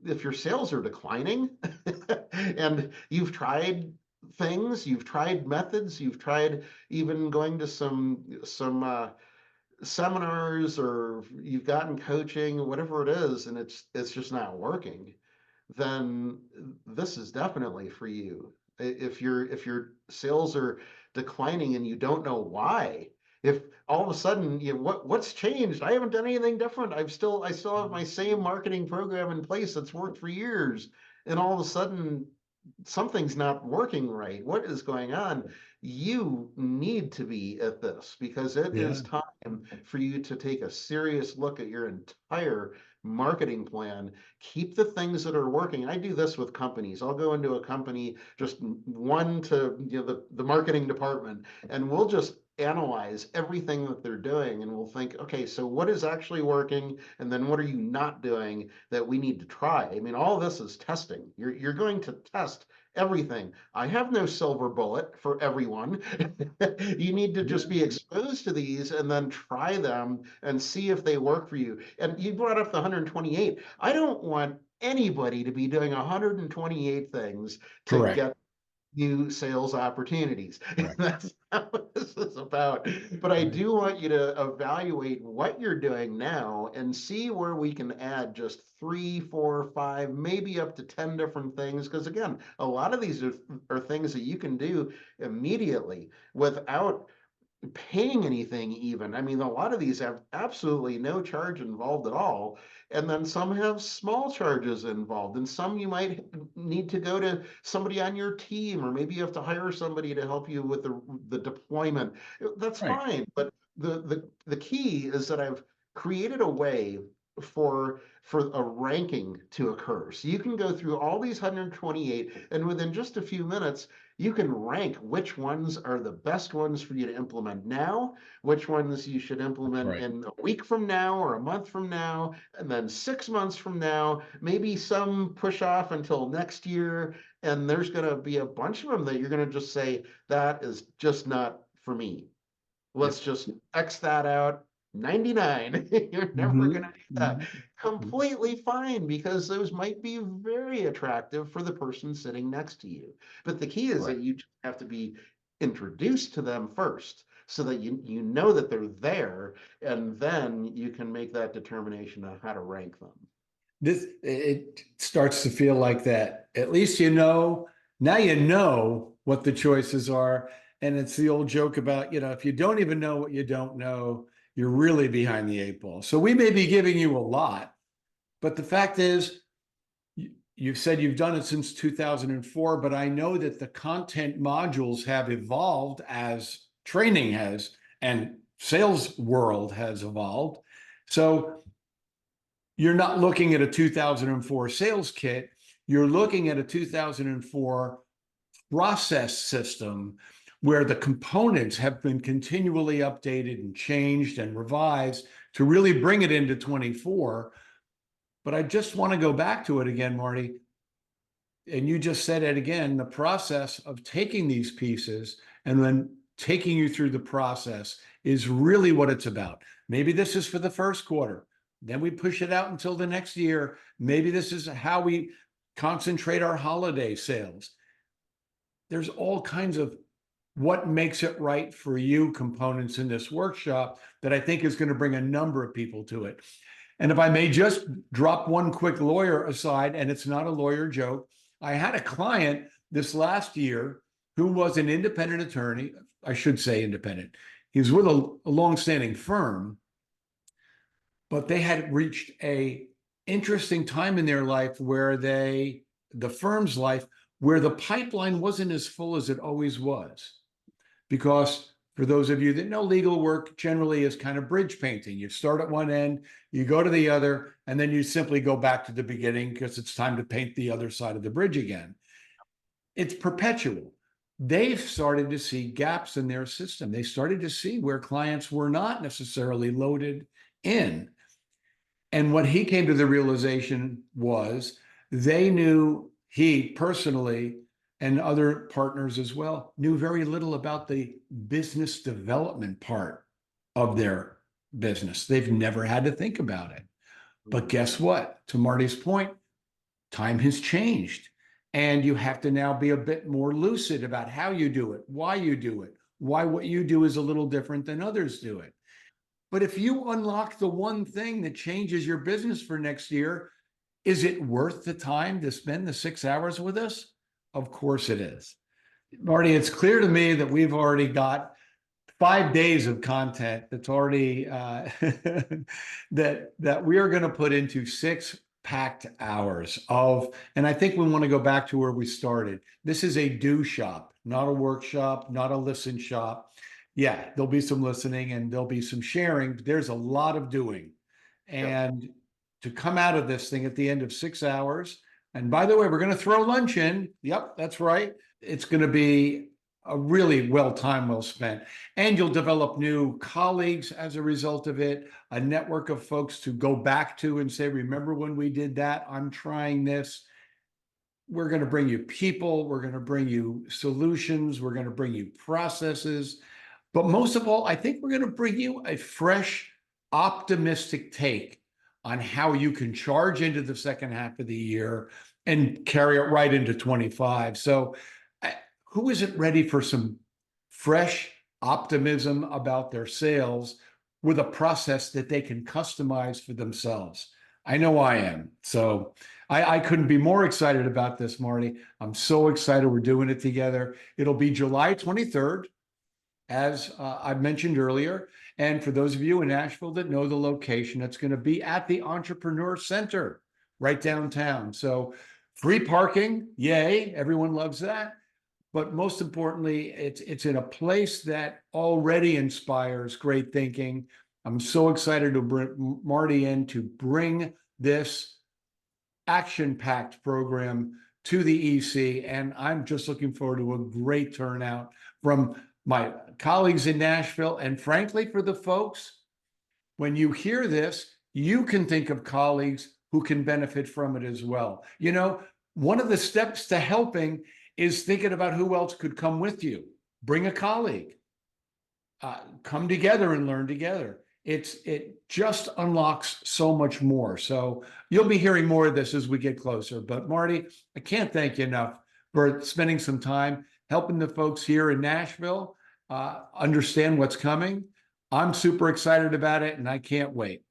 if your sales are declining and you've tried things, you've tried methods, you've tried even going to some seminars, or you've gotten coaching, whatever it is, and it's just not working, then this is definitely for you. If your sales are declining and you don't know why, if all of a sudden what's changed? I haven't done anything different. I still have my same marketing program in place that's worked for years, and all of a sudden something's not working right. What is going on? You need to be at this because it Yeah. is time for you to take a serious look at your entire marketing plan. Keep the things that are working. I do this with companies. I'll go into a company, just one to the marketing department, and we'll just analyze everything that they're doing, and we'll think, okay, so what is actually working, and then what are you not doing that we need to try? I mean, all this is testing. You're going to test everything. I have no silver bullet for everyone. You need to just be exposed to these and then try them and see if they work for you. And you brought up the 128. I don't want anybody to be doing 128 things to Correct. get new sales opportunities. Correct. That's not what this is about. But I Right. do want you to evaluate what you're doing now and see where we can add just three, four, five, maybe up to 10 different things. Because again, a lot of these are things that you can do immediately without paying anything even. I mean, a lot of these have absolutely no charge involved at all. And then some have small charges involved. And some you might need to go to somebody on your team, or maybe you have to hire somebody to help you with the deployment. That's Right. fine. But the key is that I've created a way for a ranking to occur. So you can go through all these 128, and within just a few minutes, you can rank which ones are the best ones for you to implement now, which ones you should That's implement right. in a week from now or a month from now, and then 6 months from now. Maybe some push off until next year. And there's going to be a bunch of them that you're going to just say, that is just not for me. Let's Yep. just X that out. 99. You're never going Hmm. to do that. Hmm. Completely fine, because those might be very attractive for the person sitting next to you. But the key is that Correct. you just have to be introduced to them first so that you know that they're there, and then you can make that determination on how to rank them. This it starts to feel like that. At least you know, now you know what the choices are. And it's the old joke about, if you don't even know what you don't know, you're really behind the eight ball. So we may be giving you a lot, but the fact is, you've said you've done it since 2004, but I know that the content modules have evolved as training has, and sales world has evolved. So you're not looking at a 2004 sales kit, you're looking at a 2004 process system where the components have been continually updated and changed and revised to really bring it into 24. But I just want to go back to it again, Marty. And you just said it again, the process of taking these pieces and then taking you through the process is really what it's about. Maybe this is for the first quarter. Then we push it out until the next year. Maybe this is how we concentrate our holiday sales. There's all kinds of what makes it right for you components in this workshop that I think is going to bring a number of people to it. And if I may just drop one quick lawyer aside, and it's not a lawyer joke, I had a client this last year who was an independent attorney. I should say independent. He was with a longstanding firm, but they had reached a interesting time in their life where the firm's life, where the pipeline wasn't as full as it always was. Because for those of you that know, legal work generally is kind of bridge painting. You start at one end, you go to the other, and then you simply go back to the beginning because it's time to paint the other side of the bridge again. It's perpetual. They've started to see gaps in their system. They started to see where clients were not necessarily loaded in. And what he came to the realization was they knew, he personally and other partners as well, knew very little about the business development part of their business. They've never had to think about it. But guess Mhm. what? To Marty's point, time has changed. And you have to now be a bit more lucid about how you do it, why what you do is a little different than others do it. But if you unlock the one thing that changes your business for next year, is it worth the time to spend the 6 hours with us? Of course it is. Marty, it's clear to me that we've already got 5 days of content that's already that we are going to put into 6 packed hours of, and I think we want to go back to where we started. This is a do shop, not a workshop, not a listen shop. Yeah, there'll be some listening and there'll be some sharing, but there's a lot of doing. Yep. And to come out of this thing at the end of 6 hours, and by the way, we're going to throw lunch in. Yep, that's right. It's going to be a really well spent. And you'll develop new colleagues as a result of it, a network of folks to go back to and say, remember when we did that? I'm trying this. We're going to bring you people. We're going to bring you solutions. We're going to bring you processes. But most of all, I think we're going to bring you a fresh, optimistic take on how you can charge into the second half of the year and carry it right into 25. So who isn't ready for some fresh optimism about their sales with a process that they can customize for themselves? I know I am. So I couldn't be more excited about this, Marty. I'm so excited we're doing it together. It'll be July 23rd, as I mentioned earlier. And for those of you in Nashville that know the location, it's going to be at the Entrepreneur Center right downtown. So free parking, yay, everyone loves that. But most importantly, it's in a place that already inspires great thinking. I'm so excited to bring Marty in to bring this action-packed program to the EC, and I'm just looking forward to a great turnout from my colleagues in Nashville. And frankly, for the folks, when you hear this, you can think of colleagues who can benefit from it as well. You know, one of the steps to helping is thinking about who else could come with you. Bring a colleague. Come together and learn together. It just unlocks so much more. So you'll be hearing more of this as we get closer. But Marty, I can't thank you enough for spending some time helping the folks here in Nashville understand what's coming. I'm super excited about it, and I can't wait.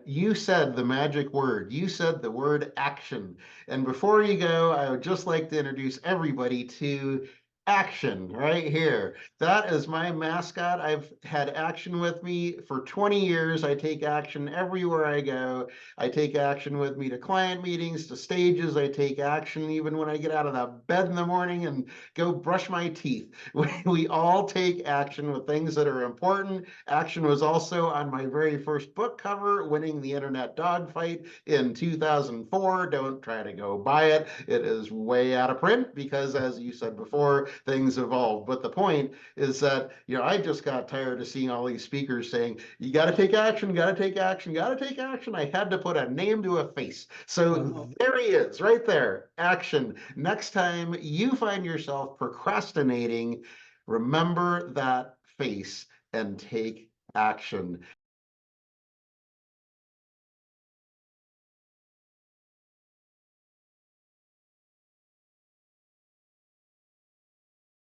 You said the magic word. You said the word action. And before you go, I would just like to introduce everybody to Action right here. That is my mascot. I've had Action with me for 20 years. I take Action everywhere I go. I take Action with me to client meetings, to stages. I take Action even when I get out of the bed in the morning and go brush my teeth. We all take Action with things that are important. Action was also on my very first book cover, winning the internet dogfight in 2004. Don't try to go buy it. It is way out of print because, as you said before, things evolve. But the point is that, I just got tired of seeing all these speakers saying, you got to take action, got to take action, got to take action. I had to put a name to a face. So there he is, right there, Action. Next time you find yourself procrastinating, remember that face and take action.